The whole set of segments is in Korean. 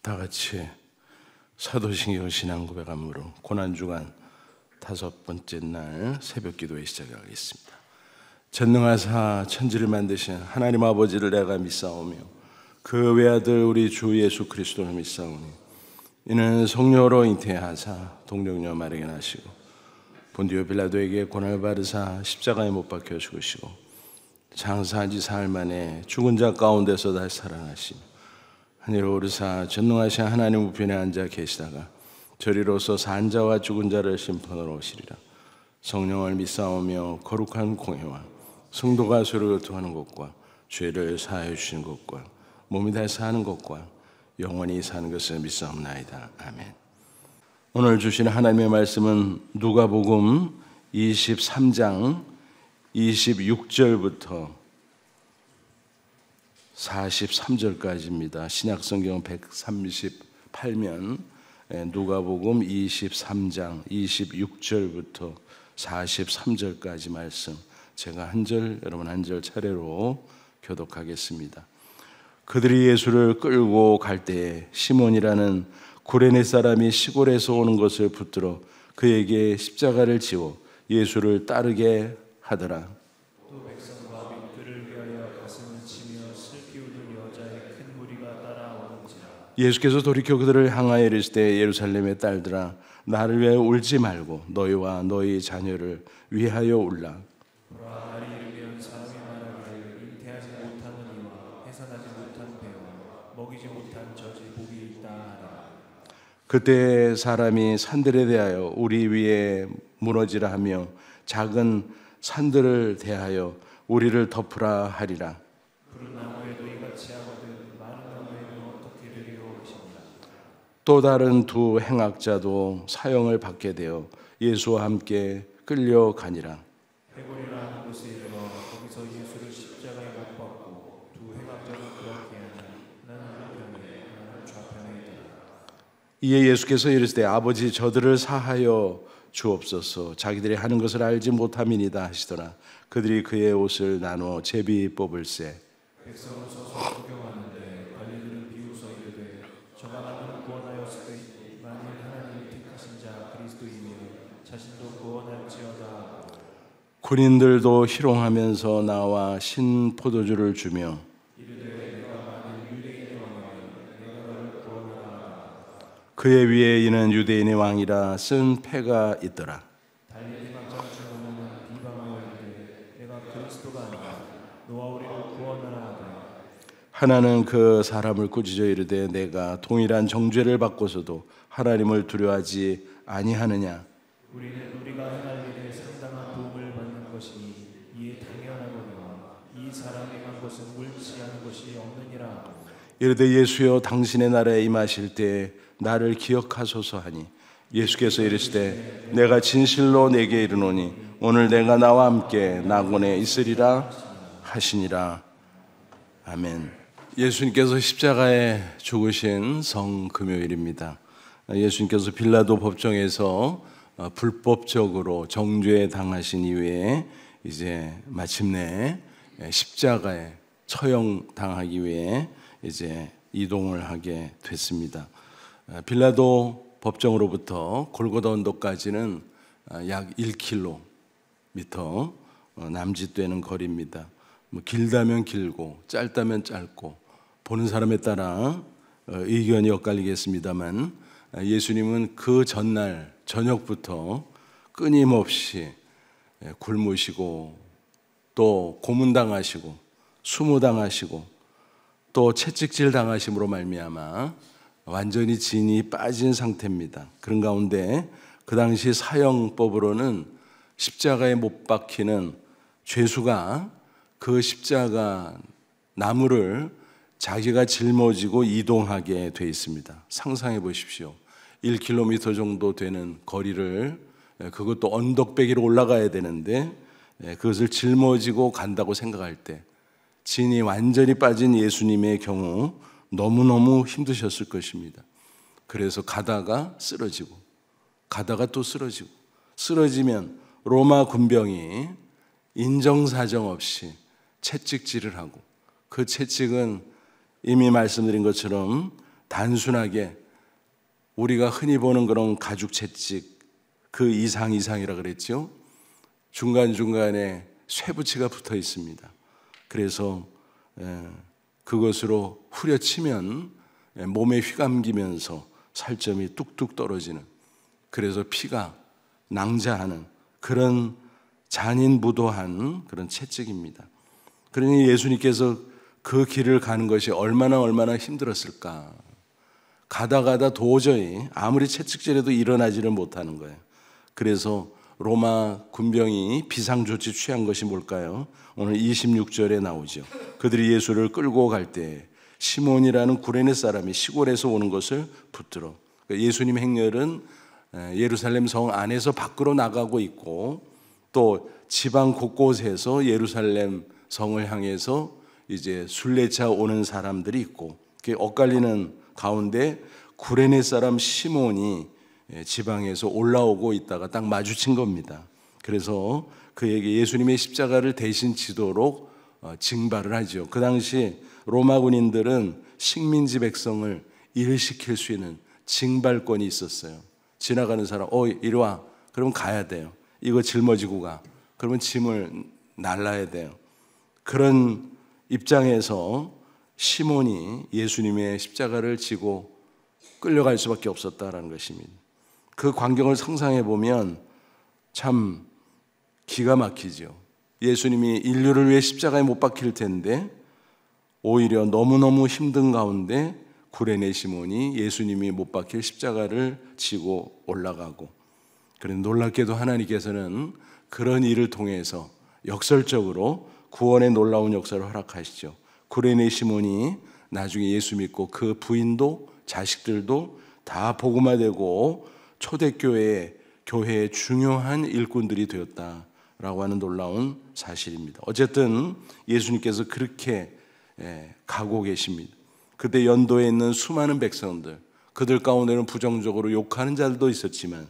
다 같이 사도신경 신앙고백함으로 고난주간 5번째 날 새벽 기도에 시작하겠습니다. 전능하사 천지를 만드신 하나님 아버지를 내가 믿사오며 그 외아들 우리 주 예수 그리스도를 믿사오니 이는 성령으로 잉태하사 동정녀 마리아에게 나시고 본디오 빌라도에게 고난을 받으사 십자가에 못 박혀 죽으시고 장사한 지 사흘 만에 죽은 자 가운데서 다시 살아나시며 하늘로 오르사 전능하신 하나님 우편에 앉아 계시다가 저리로서 산 자와 죽은 자를 심판하러 오시리라. 성령을 믿사오며 거룩한 공회와 성도가 서로 교통하는 것과 죄를 사하여 주시는 것과 몸이 다시 사는 것과 영원히 사는 것을 믿사옵나이다. 아멘. 오늘 주신 하나님의 말씀은 누가복음 23장 26절부터 43절까지입니다. 신약성경 138면 누가복음 23장 26절부터 43절까지 말씀, 제가 한 절, 여러분 한 절 차례로 교독하겠습니다. 그들이 예수를 끌고 갈 때에 시몬이라는 구레네 사람이 시골에서 오는 것을 붙들어 그에게 십자가를 지워 예수를 따르게 하더라. 또 백성과 민들을 위하여 가슴을 치며 슬피 우는 여자의 큰 무리가 따라오는지라. 예수께서 돌이켜 그들을 향하여 이르시되 예루살렘의 딸들아 나를 위하여 울지 말고 너희와 너희 자녀를 위하여 울라. 보라, 날이 이르면 사람이 말하기를 잉태하지 못하느니와 해산하지 못한 배와 먹이지 못한 젖이 복이 있다 하라. 그때 사람이 산들에 대하여 우리 위에 무너지라 하며 작은 산들을 대하여 우리를 덮으라 하리라. 푸른 나무에도 이같이 하거든 마른 나무에는 어떻게 되리오 하시니라. 또 다른 두 행악자도 사형을 받게 되어 예수와 함께 끌려가니라. 해골이라 하는 곳에 이르러 거기서 예수를 십자가에 못 박고 두 행악자를 그렇게 하니 나는 우편에 나는 좌편에 있더라. 이에 예수께서 이르시되 아버지 저들을 사하여 주옵소서 자기들이 하는 것을 알지 못함이니이다 하시더라. 그들이 그의 옷을 나누어 제비 뽑을세. 백성은 서서 구경하는데 관리들은 비웃어 이르되 저가 나를 구원하였으되 만일 하나님이 택하신 자 그리스도이면 자신도 구원할지어다. 군인들도 희롱하면서 나와 신 포도주를 주며 이르되 내가 만일 유대인의 왕이면 내가 너를 구원하라 하라. 그의 위에 이는 유대인의 왕이라 쓴 패가 있더라. 달리 행악자 중 하나는 비방하여 이르되 내가 그리스도가 아니라 너와 우리를 구원하라 하더라. 하나는 그 사람을 꾸짖어 이르되 내가 동일한 정죄를 받고서도 하나님을 두려워하지 아니하느냐. 우리는 우리가 행할 일에 상당한 도움을 받는 것이니 이에 당연하거니와 이 사람이 한 것은 옳지 않은 것이 없느니라. 이르되 예수여 당신의 나라에 임하실 때 나를 기억하소서 하니 예수께서 이르시되 내가 진실로 내게 이르노니 오늘 내가 나와 함께 낙원에 있으리라 하시니라. 아멘. 예수님께서 십자가에 죽으신 성금요일입니다. 예수님께서 빌라도 법정에서 불법적으로 정죄 당하신 이후에 이제 마침내 십자가에 처형 당하기 위해 이제 이동을 하게 됐습니다. 빌라도 법정으로부터 골고다 언덕까지는 약 1km 남짓되는 거리입니다. 길다면 길고 짧다면 짧고 보는 사람에 따라 의견이 엇갈리겠습니다만 예수님은 그 전날 저녁부터 끊임없이 굶으시고 또 고문당하시고 수모당하시고 또 채찍질 당하심으로 말미암아 완전히 진이 빠진 상태입니다. 그런 가운데 그 당시 사형법으로는 십자가에 못 박히는 죄수가 그 십자가 나무를 자기가 짊어지고 이동하게 돼 있습니다. 상상해 보십시오. 1km 정도 되는 거리를, 그것도 언덕배기로 올라가야 되는데 그것을 짊어지고 간다고 생각할 때 진이 완전히 빠진 예수님의 경우 너무너무 힘드셨을 것입니다. 그래서 가다가 쓰러지고 가다가 또 쓰러지고 쓰러지면 로마 군병이 인정사정 없이 채찍질을 하고 그 채찍은 이미 말씀드린 것처럼 단순하게 우리가 흔히 보는 그런 가죽 채찍 그 이상이라 그랬죠. 중간중간에 쇠붙이가 붙어 있습니다. 그래서 그것으로 후려치면 몸에 휘감기면서 살점이 뚝뚝 떨어지는, 그래서 피가 낭자하는 그런 잔인무도한 그런 채찍입니다. 그러니 예수님께서 그 길을 가는 것이 얼마나 힘들었을까. 가다 도저히 아무리 채찍질해도 일어나지를 못하는 거예요. 그래서 로마 군병이 비상조치 취한 것이 뭘까요? 오늘 26절에 나오죠. 그들이 예수를 끌고 갈 때 시몬이라는 구레네 사람이 시골에서 오는 것을 붙들어. 예수님 행렬은 예루살렘 성 안에서 밖으로 나가고 있고, 또 지방 곳곳에서 예루살렘 성을 향해서 이제 순례차 오는 사람들이 있고, 그게 엇갈리는 가운데 구레네 사람 시몬이 지방에서 올라오고 있다가 딱 마주친 겁니다. 그래서 그에게 예수님의 십자가를 대신 지도록 징발을 하죠. 그 당시 로마 군인들은 식민지 백성을 일시킬 수 있는 징발권이 있었어요. 지나가는 사람, 이리 와. 그러면 가야 돼요. 이거 짊어지고 가. 그러면 짐을 날라야 돼요. 그런 입장에서 시몬이 예수님의 십자가를 지고 끌려갈 수밖에 없었다라는 것입니다. 그 광경을 상상해 보면 참 기가 막히죠. 예수님이 인류를 위해 십자가에 못 박힐 텐데 오히려 너무너무 힘든 가운데 구레네 시몬이 예수님이 못 박힐 십자가를 지고 올라가고, 그런데 놀랍게도 하나님께서는 그런 일을 통해서 역설적으로 구원의 놀라운 역사를 허락하시죠. 구레네 시몬이 나중에 예수 믿고 그 부인도 자식들도 다 복음화되고 초대교회의 중요한 일꾼들이 되었다라고 하는 놀라운 사실입니다. 어쨌든 예수님께서 그렇게 가고 계십니다. 그때 연도에 있는 수많은 백성들, 그들 가운데는 부정적으로 욕하는 자들도 있었지만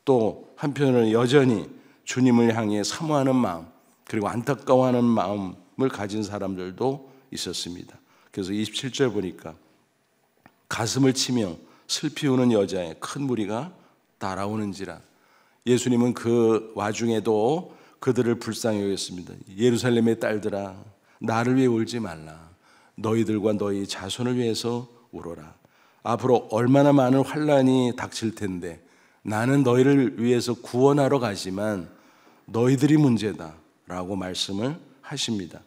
또 한편으로는 여전히 주님을 향해 사모하는 마음, 그리고 안타까워하는 마음을 가진 사람들도 있었습니다. 그래서 27절 보니까 가슴을 치며 슬피 우는 여자의 큰 무리가 따라오는지라. 예수님은 그 와중에도 그들을 불쌍히 여겼습니다. 예루살렘의 딸들아, 나를 위해 울지 말라. 너희들과 너희 자손을 위해서 울어라. 앞으로 얼마나 많은 환난이 닥칠 텐데 나는 너희를 위해서 구원하러 가지만 너희들이 문제다 라고 말씀을 하십니다.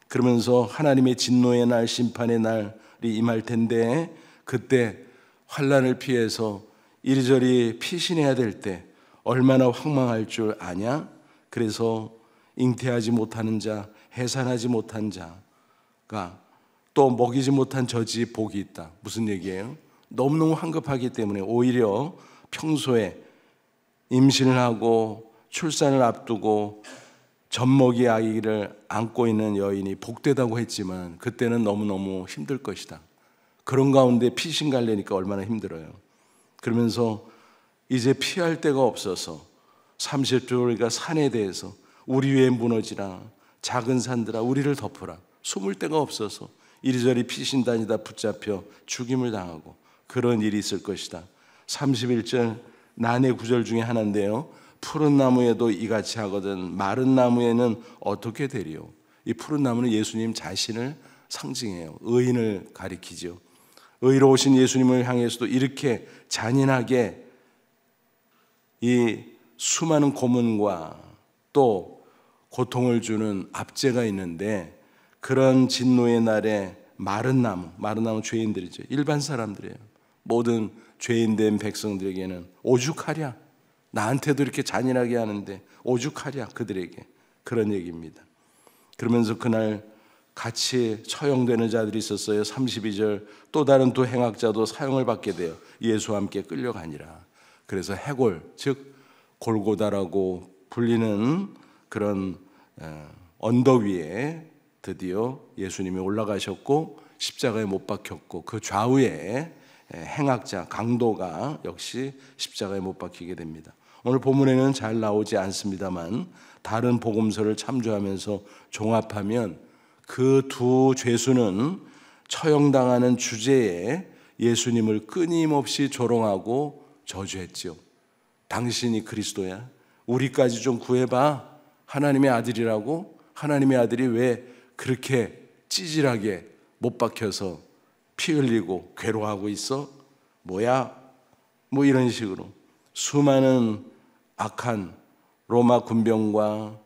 그러면서 하나님의 진노의 날, 심판의 날이 임할 텐데 그때 환난을 피해서 이리저리 피신해야 될 때 얼마나 황망할 줄 아냐? 그래서 잉태하지 못하는 자, 해산하지 못한 자가 또 먹이지 못한 저지 복이 있다. 무슨 얘기예요? 너무너무 황급하기 때문에 오히려 평소에 임신을 하고 출산을 앞두고 젖먹이 아기를 안고 있는 여인이 복되다고 했지만 그때는 너무너무 힘들 것이다. 그런 가운데 피신 갈래니까 얼마나 힘들어요. 그러면서 이제 피할 데가 없어서 30조리가 산에 대해서 우리 위에 무너지라, 작은 산들아 우리를 덮으라, 숨을 데가 없어서 이리저리 피신 다니다 붙잡혀 죽임을 당하고 그런 일이 있을 것이다. 31절 난의 구절 중에 하나인데요, 푸른 나무에도 이같이 하거든 마른 나무에는 어떻게 되리요? 이 푸른 나무는 예수님 자신을 상징해요. 의인을 가리키죠. 의로우신 예수님을 향해서도 이렇게 잔인하게 이 수많은 고문과 또 고통을 주는 압제가 있는데, 그런 진노의 날에 마른 나무 죄인들이죠. 일반 사람들이에요. 모든 죄인된 백성들에게는 오죽하랴, 나한테도 이렇게 잔인하게 하는데 오죽하랴 그들에게, 그런 얘기입니다. 그러면서 그날 같이 처형되는 자들이 있었어요. 32절 또 다른 두 행악자도 사형을 받게 되어 예수와 함께 끌려가니라. 그래서 해골, 즉 골고다라고 불리는 그런 언덕 위에 드디어 예수님이 올라가셨고 십자가에 못 박혔고 그 좌우에 행악자 강도가 역시 십자가에 못 박히게 됩니다. 오늘 본문에는 잘 나오지 않습니다만 다른 복음서를 참조하면서 종합하면 그 두 죄수는 처형당하는 주제에 예수님을 끊임없이 조롱하고 저주했지요. 당신이 그리스도야? 우리까지 좀 구해봐. 하나님의 아들이라고? 하나님의 아들이 왜 그렇게 찌질하게 못 박혀서 피 흘리고 괴로워하고 있어? 뭐야? 뭐 이런 식으로 수많은 악한 로마 군병과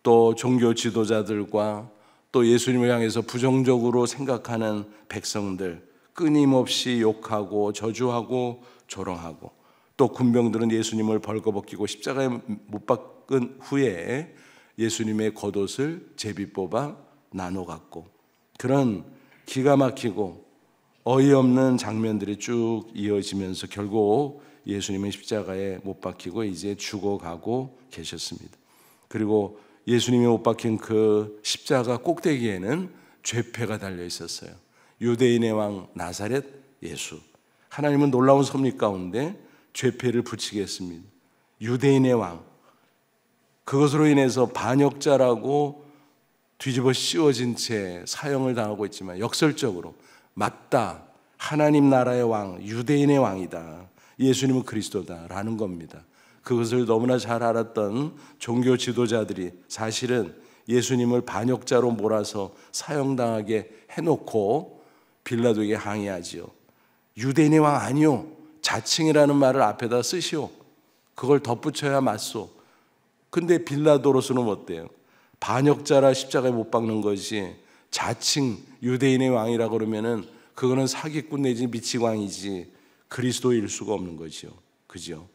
또 종교 지도자들과 또 예수님을 향해서 부정적으로 생각하는 백성들 끊임없이 욕하고 저주하고 조롱하고, 또 군병들은 예수님을 벌거벗기고 십자가에 못 박은 후에 예수님의 겉옷을 제비 뽑아 나눠 갖고, 그런 기가 막히고 어이없는 장면들이 쭉 이어지면서 결국 예수님은 십자가에 못 박히고 이제 죽어가고 계셨습니다. 그리고 예수님이 못 박힌 그 십자가 꼭대기에는 죄패가 달려 있었어요. 유대인의 왕 나사렛 예수. 하나님은 놀라운 섭리 가운데 죄패를 붙이게 했습니다. 유대인의 왕. 그것으로 인해서 반역자라고 뒤집어 씌워진 채 사형을 당하고 있지만 역설적으로 맞다, 하나님 나라의 왕, 유대인의 왕이다, 예수님은 그리스도다라는 겁니다. 그것을 너무나 잘 알았던 종교 지도자들이 사실은 예수님을 반역자로 몰아서 사형당하게 해놓고 빌라도에게 항의하지요. 유대인의 왕 아니요, 자칭이라는 말을 앞에다 쓰시오. 그걸 덧붙여야 맞소. 근데 빌라도로서는 어때요? 반역자라 십자가에 못 박는 것이 자칭 유대인의 왕이라 그러면은 그거는 사기꾼 내지 미치광이지 그리스도일 수가 없는 거죠. 그죠?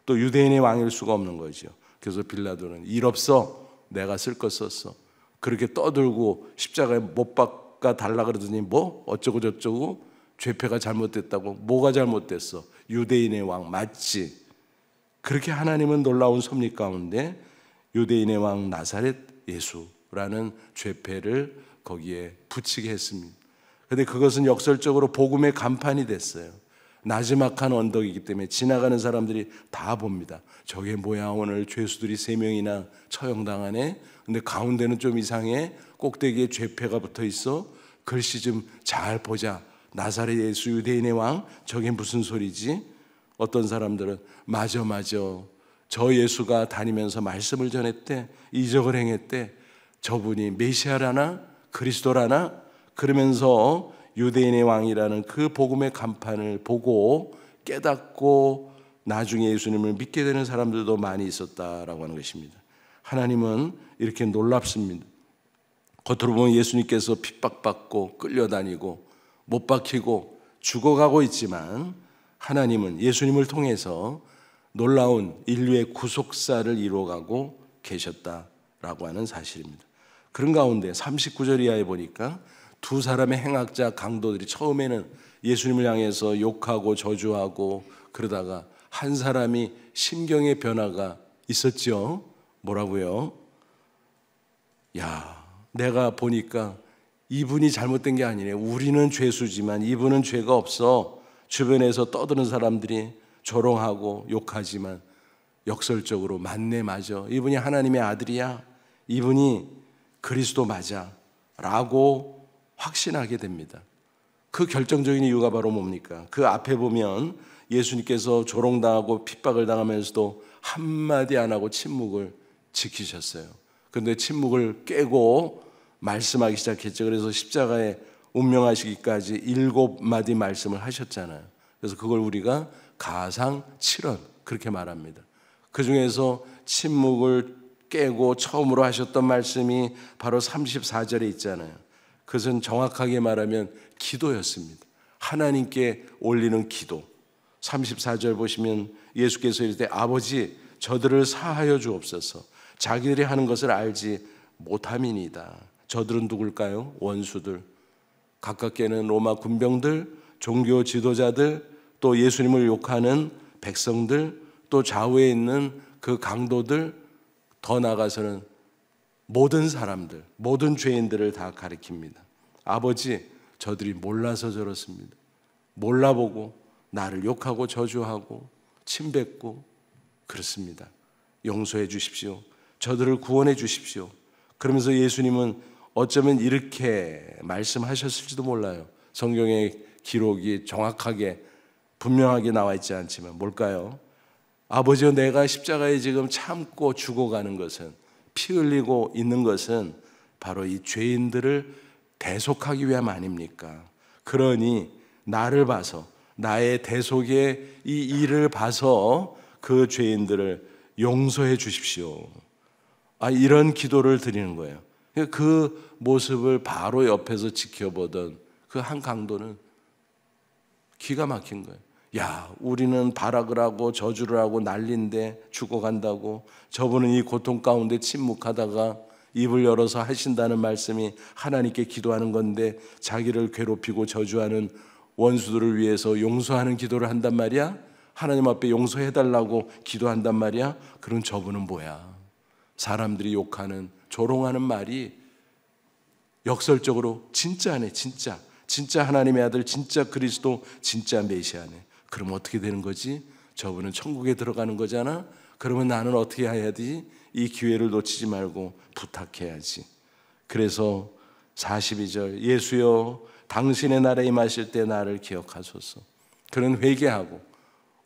또 유대인의 왕일 수가 없는 거죠. 그래서 빌라도는 일 없어, 내가 쓸 거 썼어. 그렇게 떠들고 십자가에 못 박아 달라 그러더니 뭐 어쩌고 저쩌고 죄패가 잘못됐다고. 뭐가 잘못됐어? 유대인의 왕 맞지? 그렇게 하나님은 놀라운 섭리 가운데 유대인의 왕 나사렛 예수라는 죄패를 거기에 붙이게 했습니다. 그런데 그것은 역설적으로 복음의 간판이 됐어요. 나지막한 언덕이기 때문에 지나가는 사람들이 다 봅니다. 저게 뭐야, 오늘 죄수들이 3명이나 처형당하네. 근데 가운데는 좀 이상해. 꼭대기에 죄패가 붙어 있어. 글씨 좀 잘 보자. 나사렛 예수 유대인의 왕, 저게 무슨 소리지? 어떤 사람들은 맞아, 저 예수가 다니면서 말씀을 전했대, 이적을 행했대, 저분이 메시아라나 그리스도라나, 그러면서 유대인의 왕이라는 그 복음의 간판을 보고 깨닫고 나중에 예수님을 믿게 되는 사람들도 많이 있었다라고 하는 것입니다. 하나님은 이렇게 놀랍습니다. 겉으로 보면 예수님께서 핍박받고 끌려다니고 못 박히고 죽어가고 있지만 하나님은 예수님을 통해서 놀라운 인류의 구속사를 이루어가고 계셨다라고 하는 사실입니다. 그런 가운데 39절 이하에 보니까 두 사람의 행악자 강도들이 처음에는 예수님을 향해서 욕하고 저주하고 그러다가 한 사람이 심경의 변화가 있었죠. 뭐라고요? 야, 내가 보니까 이분이 잘못된 게 아니네. 우리는 죄수지만 이분은 죄가 없어. 주변에서 떠드는 사람들이 조롱하고 욕하지만 역설적으로 맞네, 맞아, 이분이 하나님의 아들이야, 이분이 그리스도 맞아 라고 확신하게 됩니다. 그 결정적인 이유가 바로 뭡니까? 그 앞에 보면 예수님께서 조롱당하고 핍박을 당하면서도 한마디 안 하고 침묵을 지키셨어요. 그런데 침묵을 깨고 말씀하기 시작했죠. 그래서 십자가에 운명하시기까지 7마디 말씀을 하셨잖아요. 그래서 그걸 우리가 가상 7언 그렇게 말합니다. 그 중에서 침묵을 깨고 처음으로 하셨던 말씀이 바로 34절에 있잖아요. 그것은 정확하게 말하면 기도였습니다. 하나님께 올리는 기도. 34절 보시면 예수께서 이럴 때 아버지 저들을 사하여 주옵소서. 자기들이 하는 것을 알지 못함이니이다. 저들은 누굴까요? 원수들. 가깝게는 로마 군병들, 종교 지도자들, 또 예수님을 욕하는 백성들, 또 좌우에 있는 그 강도들, 더 나아가서는 모든 사람들, 모든 죄인들을 다 가리킵니다. 아버지, 저들이 몰라서 저렇습니다. 몰라보고 나를 욕하고 저주하고 침뱉고 그렇습니다. 용서해 주십시오. 저들을 구원해 주십시오. 그러면서 예수님은 어쩌면 이렇게 말씀하셨을지도 몰라요. 성경에 기록이 정확하게 분명하게 나와 있지 않지만 뭘까요? 아버지와 내가 십자가에 지금 참고 죽어가는 것은, 피 흘리고 있는 것은 바로 이 죄인들을 대속하기 위함 아닙니까? 그러니 나를 봐서, 나의 대속의 이 일을 봐서 그 죄인들을 용서해 주십시오. 이런 기도를 드리는 거예요. 그 모습을 바로 옆에서 지켜보던 그 한 강도는 기가 막힌 거예요. 야, 우리는 발악을 하고 저주를 하고 난리인데 죽어간다고, 저분은 이 고통 가운데 침묵하다가 입을 열어서 하신다는 말씀이 하나님께 기도하는 건데, 자기를 괴롭히고 저주하는 원수들을 위해서 용서하는 기도를 한단 말이야? 하나님 앞에 용서해달라고 기도한단 말이야? 그럼 저분은 뭐야? 사람들이 욕하는, 조롱하는 말이 역설적으로 진짜네, 진짜. 진짜 하나님의 아들, 진짜 그리스도, 진짜 메시아네. 그럼 어떻게 되는 거지? 저분은 천국에 들어가는 거잖아. 그러면 나는 어떻게 해야 되지? 이 기회를 놓치지 말고 부탁해야지. 그래서 42절, 예수여 당신의 나라에 임하실 때 나를 기억하소서. 그는 회개하고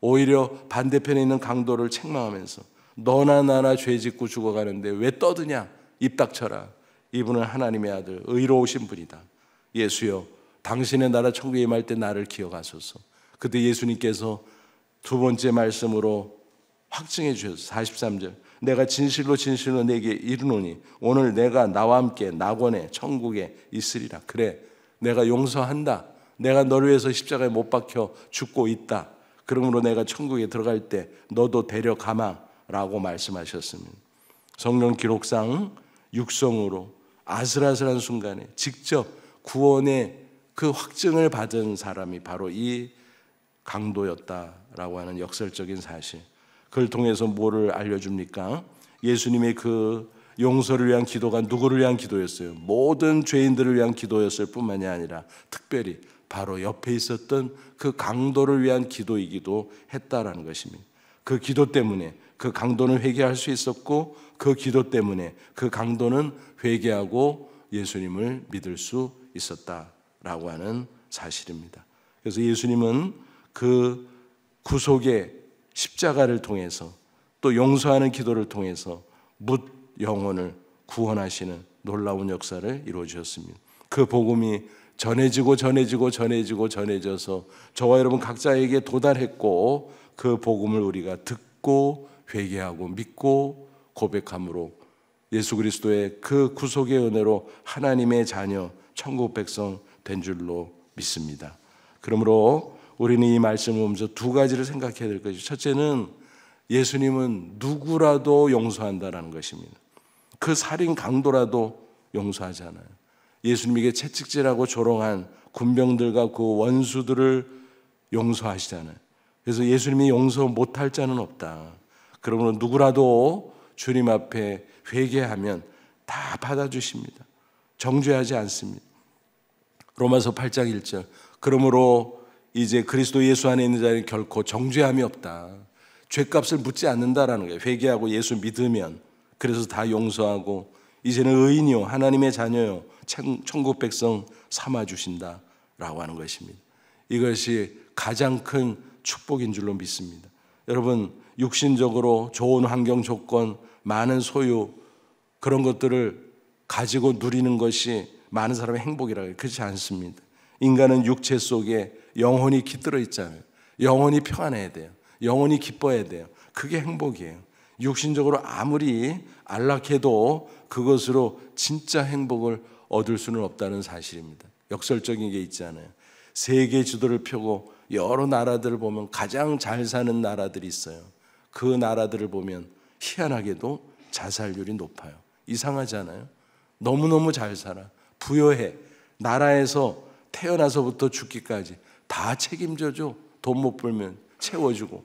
오히려 반대편에 있는 강도를 책망하면서 너나 나나 죄 짓고 죽어가는데 왜 떠드냐? 입 닥쳐라. 이분은 하나님의 아들, 의로우신 분이다. 예수여 당신의 나라 천국에 임할 때 나를 기억하소서. 그때 예수님께서 두 번째 말씀으로 확증해 주셨어요. 43절, 내가 진실로 진실로 내게 이르노니 오늘 내가 나와 함께 낙원에 천국에 있으리라. 그래, 내가 용서한다. 내가 너를 위해서 십자가에 못 박혀 죽고 있다. 그러므로 내가 천국에 들어갈 때 너도 데려가마 라고 말씀하셨습니다. 성경 기록상 육성으로 아슬아슬한 순간에 직접 구원의 그 확증을 받은 사람이 바로 이 강도였다라고 하는 역설적인 사실. 그걸 통해서 뭐를 알려줍니까? 예수님의 그 용서를 위한 기도가 누구를 위한 기도였어요? 모든 죄인들을 위한 기도였을 뿐만이 아니라 특별히 바로 옆에 있었던 그 강도를 위한 기도이기도 했다라는 것입니다. 그 기도 때문에 그 강도는 회개할 수 있었고, 그 기도 때문에 그 강도는 회개하고 예수님을 믿을 수 있었다라고 하는 사실입니다. 그래서 예수님은 그 구속의 십자가를 통해서 또 용서하는 기도를 통해서 뭇 영혼을 구원하시는 놀라운 역사를 이루어 주셨습니다. 그 복음이 전해져서 저와 여러분 각자에게 도달했고, 그 복음을 우리가 듣고 회개하고 믿고 고백함으로 예수 그리스도의 그 구속의 은혜로 하나님의 자녀, 천국 백성 된 줄로 믿습니다. 그러므로 우리는 이 말씀을 보면서 두 가지를 생각해야 될 것이죠. 첫째는 예수님은 누구라도 용서한다라는 것입니다. 그 살인 강도라도 용서하잖아요. 예수님에게 채찍질하고 조롱한 군병들과 그 원수들을 용서하시잖아요. 그래서 예수님이 용서 못할 자는 없다. 그러므로 누구라도 주님 앞에 회개하면 다 받아주십니다. 정죄하지 않습니다. 로마서 8장 1절, 그러므로 이제 그리스도 예수 안에 있는 자는 결코 정죄함이 없다. 죄값을 묻지 않는다라는 거예요. 회개하고 예수 믿으면. 그래서 다 용서하고 이제는 의인이요 하나님의 자녀요 천국 백성 삼아주신다라고 하는 것입니다. 이것이 가장 큰 축복인 줄로 믿습니다. 여러분, 육신적으로 좋은 환경 조건, 많은 소유, 그런 것들을 가지고 누리는 것이 많은 사람의 행복이라고 해요. 그렇지 않습니다. 인간은 육체 속에 영혼이 깃들어 있잖아요. 영혼이 평안해야 돼요. 영혼이 기뻐해야 돼요. 그게 행복이에요. 육신적으로 아무리 안락해도 그것으로 진짜 행복을 얻을 수는 없다는 사실입니다. 역설적인 게 있잖아요. 세계 지도를 펴고 여러 나라들을 보면 가장 잘 사는 나라들이 있어요. 그 나라들을 보면 희한하게도 자살률이 높아요. 이상하잖아요. 너무너무 잘 살아. 부여해. 나라에서 태어나서부터 죽기까지 다 책임져줘. 돈 못 벌면 채워주고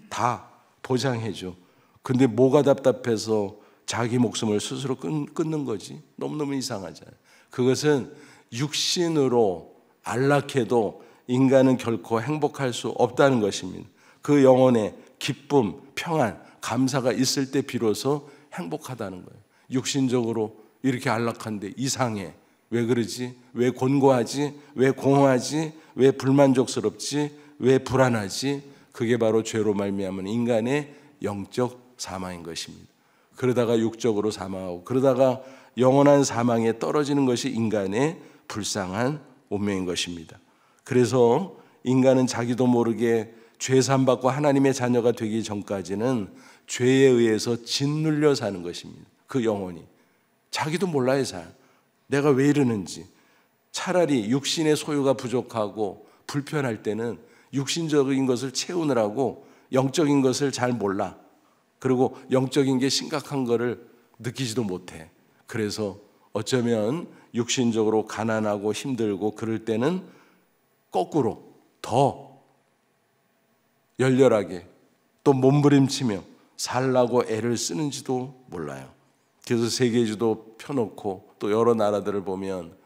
다 보장해줘. 근데 뭐가 답답해서 자기 목숨을 스스로 끊는 거지? 너무너무 이상하잖아요. 그것은 육신으로 안락해도 인간은 결코 행복할 수 없다는 것입니다. 그 영혼의 기쁨, 평안, 감사가 있을 때 비로소 행복하다는 거예요. 육신적으로 이렇게 안락한데 이상해. 왜 그러지? 왜 곤고하지? 왜 공허하지? 왜 불만족스럽지? 왜 불안하지? 그게 바로 죄로 말미암은 인간의 영적 사망인 것입니다. 그러다가 육적으로 사망하고 그러다가 영원한 사망에 떨어지는 것이 인간의 불쌍한 운명인 것입니다. 그래서 인간은 자기도 모르게 죄 사함받고 하나님의 자녀가 되기 전까지는 죄에 의해서 짓눌려 사는 것입니다. 그 영혼이 자기도 몰라요. 잘 내가 왜 이러는지. 차라리 육신의 소유가 부족하고 불편할 때는 육신적인 것을 채우느라고 영적인 것을 잘 몰라. 그리고 영적인 게 심각한 것을 느끼지도 못해. 그래서 어쩌면 육신적으로 가난하고 힘들고 그럴 때는 거꾸로 더 열렬하게 또 몸부림치며 살라고 애를 쓰는지도 몰라요. 그래서 세계지도 펴놓고 또 여러 나라들을 보면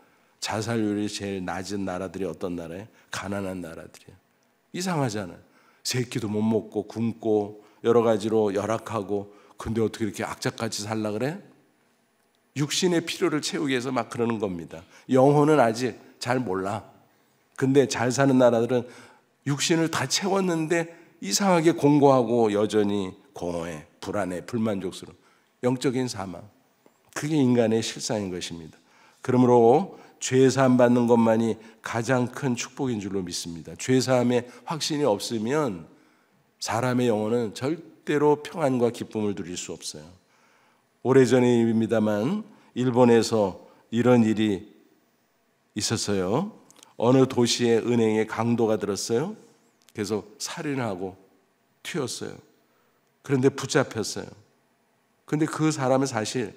자살률이 제일 낮은 나라들이 어떤 나라예요? 가난한 나라들이에요. 이상하잖아요. 세 끼도 못 먹고 굶고 여러 가지로 열악하고, 근데 어떻게 이렇게 악착같이 살라 그래? 육신의 필요를 채우기 위해서 막 그러는 겁니다. 영혼은 아직 잘 몰라. 근데 잘 사는 나라들은 육신을 다 채웠는데 이상하게 공고하고 여전히 공허해, 불안해, 불만족스러워. 영적인 사망. 그게 인간의 실상인 것입니다. 그러므로 죄사함 받는 것만이 가장 큰 축복인 줄로 믿습니다. 죄사함에 확신이 없으면 사람의 영혼은 절대로 평안과 기쁨을 누릴 수 없어요. 오래전의 일입니다만 일본에서 이런 일이 있었어요. 어느 도시에 은행에 강도가 들었어요. 그래서 살인하고 튀었어요. 그런데 붙잡혔어요. 그런데 그 사람은 사실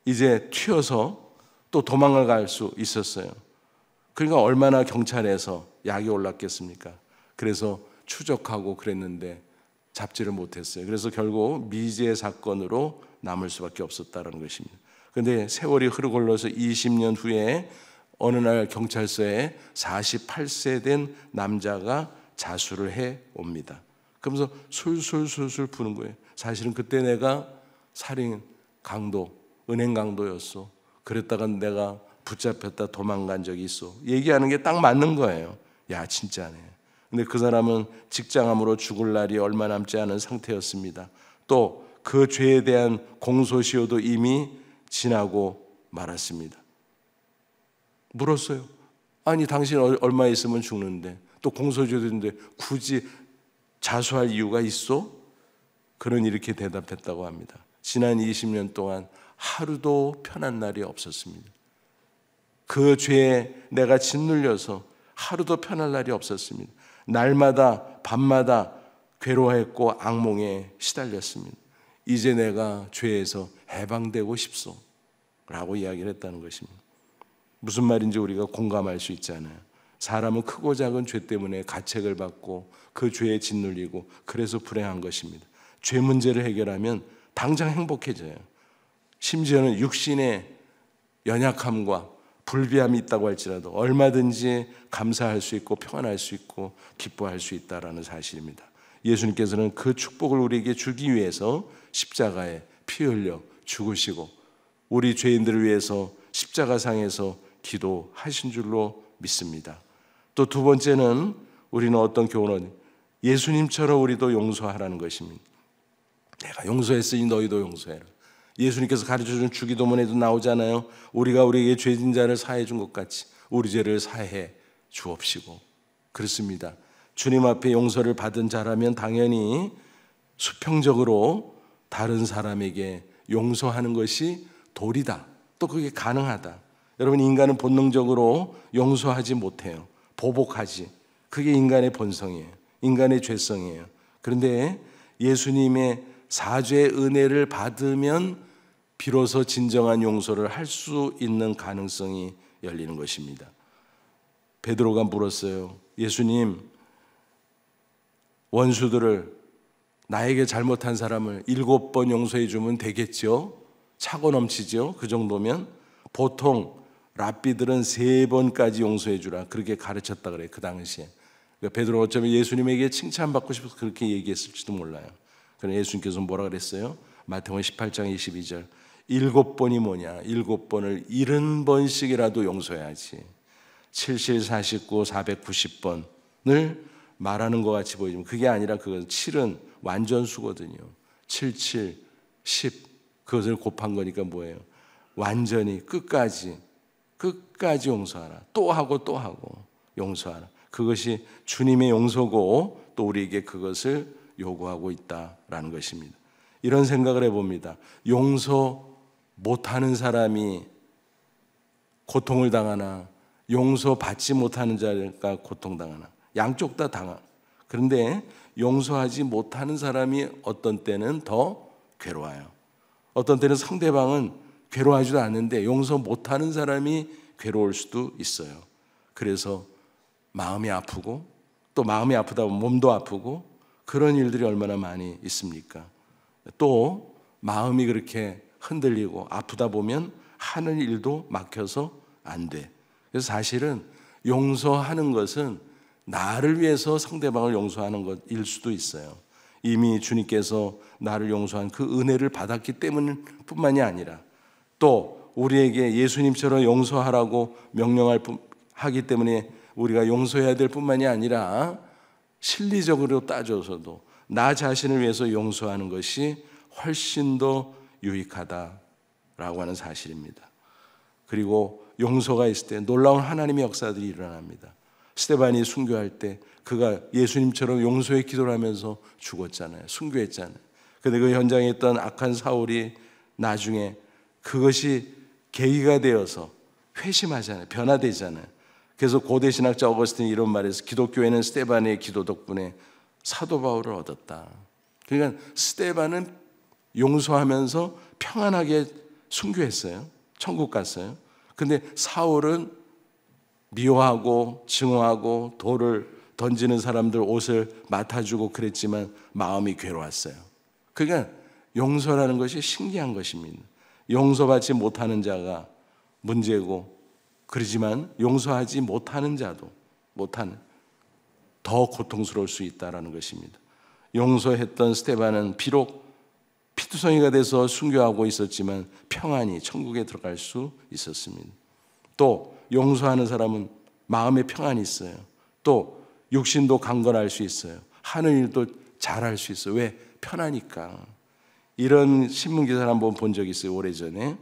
이제 튀어서 또 도망을 갈 수 있었어요. 그러니까 얼마나 경찰에서 약이 올랐겠습니까? 그래서 추적하고 그랬는데 잡지를 못했어요. 그래서 결국 미제 사건으로 남을 수밖에 없었다는 것입니다. 그런데 세월이 흐르고 흘러서 20년 후에 어느 날 경찰서에 48세 된 남자가 자수를 해 옵니다. 그러면서 술술술술 푸는 거예요. 사실은 그때 내가 살인 강도, 은행 강도였어. 그랬다가 내가 붙잡혔다 도망간 적이 있어. 얘기하는 게 딱 맞는 거예요. 야, 진짜네. 근데 그 사람은 직장암으로 죽을 날이 얼마 남지 않은 상태였습니다. 또 그 죄에 대한 공소시효도 이미 지나고 말았습니다. 물었어요. 아니, 당신 얼마 있으면 죽는데 또 공소시효도 있는데 굳이 자수할 이유가 있어? 그는 이렇게 대답했다고 합니다. 지난 20년 동안 하루도 편한 날이 없었습니다. 그 죄에 내가 짓눌려서 하루도 편할 날이 없었습니다. 날마다 밤마다 괴로워했고 악몽에 시달렸습니다. 이제 내가 죄에서 해방되고 싶소 라고 이야기를 했다는 것입니다. 무슨 말인지 우리가 공감할 수 있잖아요. 사람은 크고 작은 죄 때문에 가책을 받고 그 죄에 짓눌리고 그래서 불행한 것입니다. 죄 문제를 해결하면 당장 행복해져요. 심지어는 육신의 연약함과 불비함이 있다고 할지라도 얼마든지 감사할 수 있고 평안할 수 있고 기뻐할 수 있다는 사실입니다. 예수님께서는 그 축복을 우리에게 주기 위해서 십자가에 피 흘려 죽으시고 우리 죄인들을 위해서 십자가상에서 기도하신 줄로 믿습니다. 또 두 번째는 우리는 어떤 교훈을 예수님처럼 우리도 용서하라는 것입니다. 내가 용서했으니 너희도 용서해라. 예수님께서 가르쳐준 주기도문에도 나오잖아요. 우리가 우리에게 죄진 자를 사해 준 것 같이 우리 죄를 사해 주옵시고. 그렇습니다. 주님 앞에 용서를 받은 자라면 당연히 수평적으로 다른 사람에게 용서하는 것이 도리다. 또 그게 가능하다. 여러분, 인간은 본능적으로 용서하지 못해요. 보복하지. 그게 인간의 본성이에요. 인간의 죄성이에요. 그런데 예수님의 사죄의 은혜를 받으면 비로소 진정한 용서를 할 수 있는 가능성이 열리는 것입니다. 베드로가 물었어요. 예수님, 원수들을 나에게 잘못한 사람을 7번 용서해 주면 되겠죠? 차고 넘치죠? 그 정도면 보통 랍비들은 3번까지 용서해 주라 그렇게 가르쳤다 그래요. 그 당시에. 그러니까 베드로가 어쩌면 예수님에게 칭찬받고 싶어서 그렇게 얘기했을지도 몰라요. 그런데 예수님께서 뭐라 그랬어요? 마태복음 18장 22절 7번이 뭐냐? 7번을 70번씩이라도 용서해야지. 77, 49, 490번을 말하는 것 같이 보이지만 그게 아니라 그건 7은 완전수거든요. 77, 10 그것을 곱한 거니까 뭐예요? 완전히 끝까지 용서하라. 또 하고 또 하고 용서하라. 그것이 주님의 용서고 또 우리에게 그것을 요구하고 있다라는 것입니다. 이런 생각을 해봅니다. 용서 못하는 사람이 고통을 당하나 용서받지 못하는 자가 고통당하나 양쪽 다 당하. 그런데 용서하지 못하는 사람이 어떤 때는 더 괴로워요. 어떤 때는 상대방은 괴로워하지도 않는데 용서 못하는 사람이 괴로울 수도 있어요. 그래서 마음이 아프고 또 마음이 아프다 보면 몸도 아프고 그런 일들이 얼마나 많이 있습니까? 또 마음이 그렇게 흔들리고 아프다 보면 하는 일도 막혀서 안 돼. 그래서 사실은 용서하는 것은 나를 위해서 상대방을 용서하는 것일 수도 있어요. 이미 주님께서 나를 용서한 그 은혜를 받았기 때문뿐만이 아니라 또 우리에게 예수님처럼 용서하라고 하기 때문에 우리가 용서해야 될 뿐만이 아니라 실리적으로 따져서도 나 자신을 위해서 용서하는 것이 훨씬 더 유익하다라고 하는 사실입니다. 그리고 용서가 있을 때 놀라운 하나님의 역사들이 일어납니다. 스데반이 순교할 때 그가 예수님처럼 용서의 기도를 하면서 죽었잖아요. 순교했잖아요. 그런데 그 현장에 있던 악한 사울이 나중에 그것이 계기가 되어서 회심하잖아요. 변화되잖아요. 그래서 고대 신학자 어거스틴이 이런 말에서 기독교에는 스데반의 기도 덕분에 사도 바울을 얻었다. 그러니까 스데반은 용서하면서 평안하게 순교했어요. 천국 갔어요. 근데 사울은 미워하고 증오하고 돌을 던지는 사람들 옷을 맡아주고 그랬지만 마음이 괴로웠어요. 그러니까 용서라는 것이 신기한 것입니다. 용서받지 못하는 자가 문제고 그러지만 용서하지 못하는 자도 더 고통스러울 수 있다는 것입니다. 용서했던 스데반은 비록 피투성이가 돼서 순교하고 있었지만 평안히 천국에 들어갈 수 있었습니다. 또 용서하는 사람은 마음에 평안이 있어요. 또 육신도 강건할 수 있어요. 하는 일도 잘할 수 있어요. 왜? 편하니까. 이런 신문기사를 한번 본 적이 있어요. 오래전에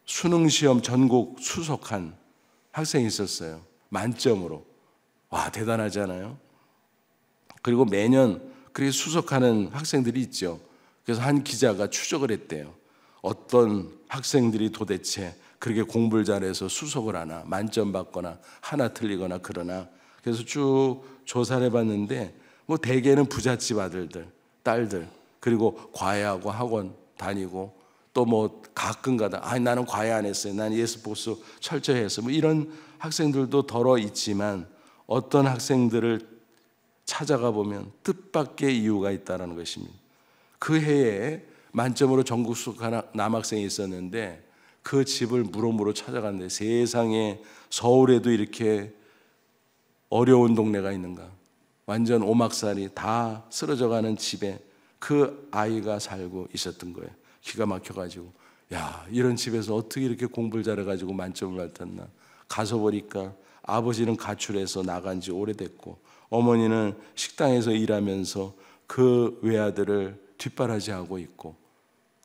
수능시험 전국 수석한 학생이 있었어요. 만점으로. 와, 대단하잖아요. 그리고 매년 그렇게 수석하는 학생들이 있죠. 그래서 한 기자가 추적을 했대요. 어떤 학생들이 도대체 그렇게 공부를 잘해서 수석을 하나, 만점 받거나 하나 틀리거나 그러나. 그래서 쭉 조사를 해봤는데 뭐 대개는 부잣집 아들들, 딸들, 그리고 과외하고 학원 다니고 또 뭐 가끔가다 나는 과외 안 했어요. 난 예수 복수 철저히 했어. 뭐 이런 학생들도 덜어 있지만 어떤 학생들을 찾아가 보면 뜻밖의 이유가 있다는 것입니다. 그 해에 만점으로 전국 수석한 남학생이 있었는데 그 집을 무로무로 찾아갔는데 세상에 서울에도 이렇게 어려운 동네가 있는가. 완전 오막살이 다 쓰러져가는 집에 그 아이가 살고 있었던 거예요. 기가 막혀가지고 야, 이런 집에서 어떻게 이렇게 공부를 잘해가지고 만점을 받았나. 가서 보니까 아버지는 가출해서 나간 지 오래됐고 어머니는 식당에서 일하면서 그 외아들을 뒷바라지하고 있고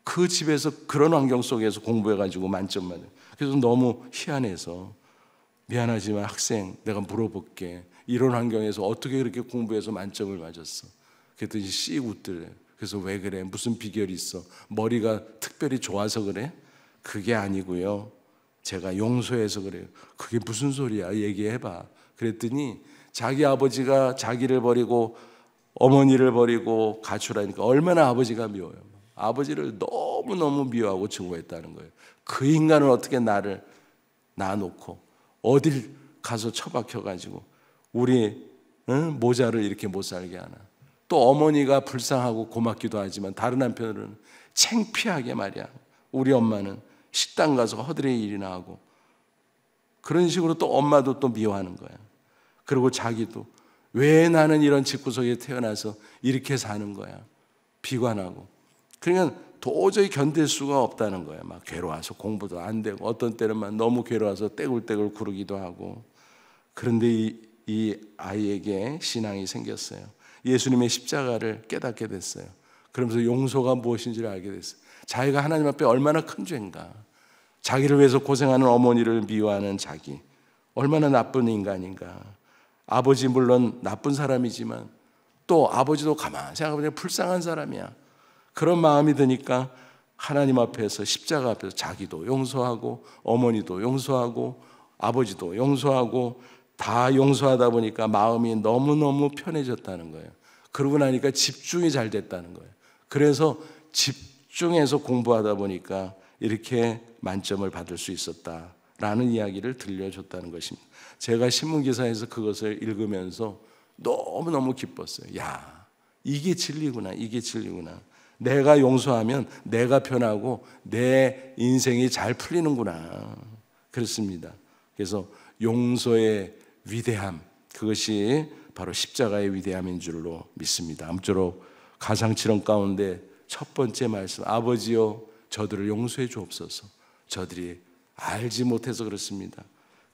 그 집에서 그런 환경 속에서 공부해가지고 만점 받아요. 그래서 너무 희한해서 미안하지만 학생 내가 물어볼게. 이런 환경에서 어떻게 그렇게 공부해서 만점을 맞았어? 그랬더니 씩 웃더래요. 그래서 왜 그래? 무슨 비결이 있어? 머리가 특별히 좋아서 그래? 그게 아니고요. 제가 용서해서 그래요. 그게 무슨 소리야? 얘기해봐. 그랬더니 자기 아버지가 자기를 버리고 어머니를 버리고 가출하니까 얼마나 아버지가 미워요. 아버지를 너무너무 미워하고 증오했다는 거예요. 그 인간은 어떻게 나를 놔놓고 어딜 가서 처박혀가지고 우리 모자를 이렇게 못 살게 하나. 또 어머니가 불쌍하고 고맙기도 하지만 다른 한편으로는 창피하게 말이야. 우리 엄마는 식당 가서 허드레 일이나 하고 그런 식으로 또 엄마도 또 미워하는 거야. 그리고 자기도 왜 나는 이런 집구석에 태어나서 이렇게 사는 거야. 비관하고. 그러니까 도저히 견딜 수가 없다는 거예요. 막 괴로워서 공부도 안 되고, 어떤 때는 막 너무 괴로워서 떼굴떼굴 구르기도 하고. 그런데 이 아이에게 신앙이 생겼어요. 예수님의 십자가를 깨닫게 됐어요. 그러면서 용서가 무엇인지를 알게 됐어요. 자기가 하나님 앞에 얼마나 큰 죄인가. 자기를 위해서 고생하는 어머니를 미워하는 자기, 얼마나 나쁜 인간인가. 아버지 물론 나쁜 사람이지만 또 아버지도 가만히 생각해보면 불쌍한 사람이야. 그런 마음이 드니까 하나님 앞에서, 십자가 앞에서 자기도 용서하고 어머니도 용서하고 아버지도 용서하고 다 용서하다 보니까 마음이 너무너무 편해졌다는 거예요. 그러고 나니까 집중이 잘 됐다는 거예요. 그래서 집중해서 공부하다 보니까 이렇게 만점을 받을 수 있었다라는 이야기를 들려줬다는 것입니다. 제가 신문기사에서 그것을 읽으면서 너무너무 기뻤어요. 야, 이게 진리구나, 이게 진리구나. 내가 용서하면 내가 편하고 내 인생이 잘 풀리는구나. 그렇습니다. 그래서 용서의 위대함, 그것이 바로 십자가의 위대함인 줄로 믿습니다. 아무쪼록 가상칠언 가운데 첫 번째 말씀, 아버지여 저들을 용서해 주옵소서. 저들이 알지 못해서 그렇습니다.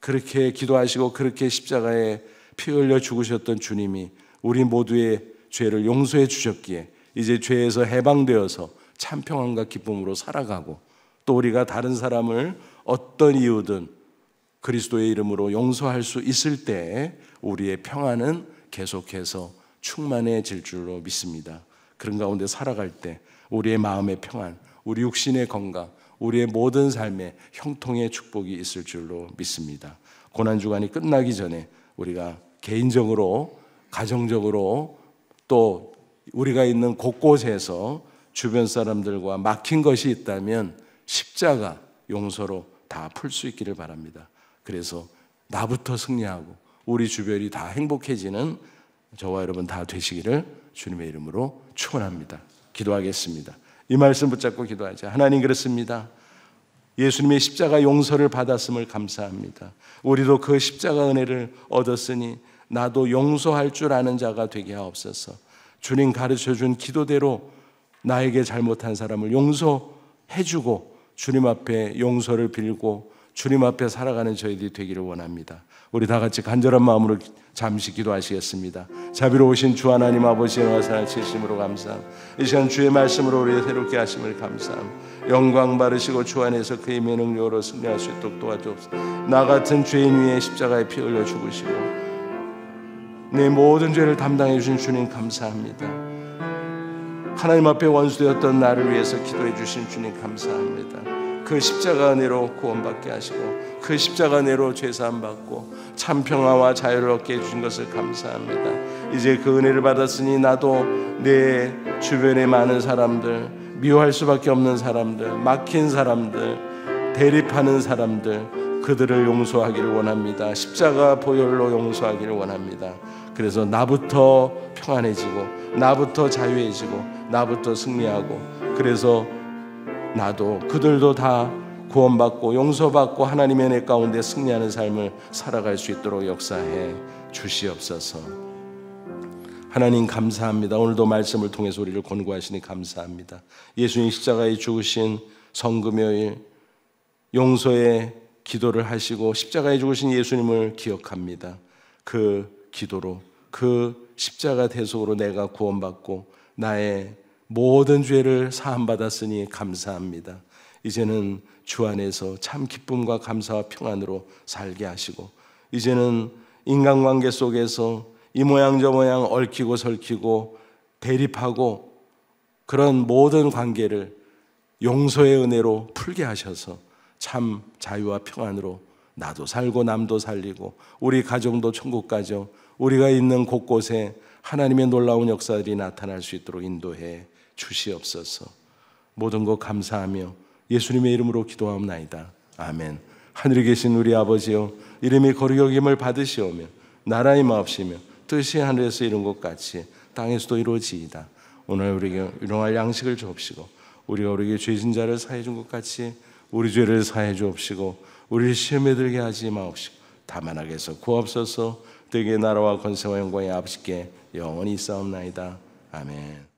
그렇게 기도하시고 그렇게 십자가에 피 흘려 죽으셨던 주님이 우리 모두의 죄를 용서해 주셨기에 이제 죄에서 해방되어서 참 평안과 기쁨으로 살아가고, 또 우리가 다른 사람을 어떤 이유든 그리스도의 이름으로 용서할 수 있을 때 우리의 평안은 계속해서 충만해질 줄로 믿습니다. 그런 가운데 살아갈 때 우리의 마음의 평안, 우리 육신의 건강, 우리의 모든 삶에 형통의 축복이 있을 줄로 믿습니다. 고난주간이 끝나기 전에 우리가 개인적으로, 가정적으로, 또 우리가 있는 곳곳에서 주변 사람들과 막힌 것이 있다면 십자가 용서로 다 풀 수 있기를 바랍니다. 그래서 나부터 승리하고 우리 주변이 다 행복해지는 저와 여러분 다 되시기를 주님의 이름으로 축원합니다. 기도하겠습니다. 이 말씀 붙잡고 기도하자. 하나님, 그렇습니다. 예수님의 십자가 용서를 받았음을 감사합니다. 우리도 그 십자가 은혜를 얻었으니 나도 용서할 줄 아는 자가 되게 하옵소서. 주님 가르쳐준 기도대로 나에게 잘못한 사람을 용서해주고 주님 앞에 용서를 빌고 주님 앞에 살아가는 저희들이 되기를 원합니다. 우리 다 같이 간절한 마음으로 잠시 기도하시겠습니다. 자비로우신 주 하나님 아버지의 은혜와 진심으로 감사함. 이 시간 주의 말씀으로 우리를 새롭게 하심을 감사함. 영광 바르시고 주 안에서 그 힘의 능력으로 승리할 수 있도록 도와주옵소서. 나 같은 죄인 위에 십자가에 피 흘려 죽으시고 내 모든 죄를 담당해 주신 주님 감사합니다. 하나님 앞에 원수되었던 나를 위해서 기도해 주신 주님 감사합니다. 그 십자가 은혜로 구원받게 하시고 그 십자가 은혜로 죄사함 받고 참 평화와 자유를 얻게 해주신 것을 감사합니다. 이제 그 은혜를 받았으니 나도 내 주변에 많은 사람들, 미워할 수밖에 없는 사람들, 막힌 사람들, 대립하는 사람들, 그들을 용서하기를 원합니다. 십자가 보혈로 용서하기를 원합니다. 그래서 나부터 평안해지고 나부터 자유해지고 나부터 승리하고, 그래서 나도 그들도 다 구원받고 용서받고 하나님의 은혜 가운데 승리하는 삶을 살아갈 수 있도록 역사해 주시옵소서. 하나님 감사합니다. 오늘도 말씀을 통해서 우리를 권고하시니 감사합니다. 예수님 십자가에 죽으신 성금요일 용서의 기도를 하시고 십자가에 죽으신 예수님을 기억합니다. 그 기도로, 그 십자가 대속으로 내가 구원받고 나의 모든 죄를 사함받았으니 감사합니다. 이제는 주 안에서 참 기쁨과 감사와 평안으로 살게 하시고, 이제는 인간관계 속에서 이 모양 저 모양 얽히고 설키고 대립하고 그런 모든 관계를 용서의 은혜로 풀게 하셔서 참 자유와 평안으로 나도 살고 남도 살리고 우리 가정도 천국 가정, 우리가 있는 곳곳에 하나님의 놀라운 역사들이 나타날 수 있도록 인도해 주시옵소서. 모든 것 감사하며 예수님의 이름으로 기도하옵나이다. 아멘. 하늘에 계신 우리 아버지여, 이름이 거룩히 여김을 받으시오며 나라의 임하옵시며 뜻이 하늘에서 이룬 것 같이 땅에서도 이루어지이다. 오늘 우리에게 일용할 양식을 주옵시고 우리가 우리에게 죄진 자를 사해 준 것 같이 우리 죄를 사해 주옵시고 우리를 시험에 들게 하지 마옵시고 다만 악에서 구하옵소서. 되게 나라와 권세와 영광이 아버지께 영원히 있사옵나이다. 아멘.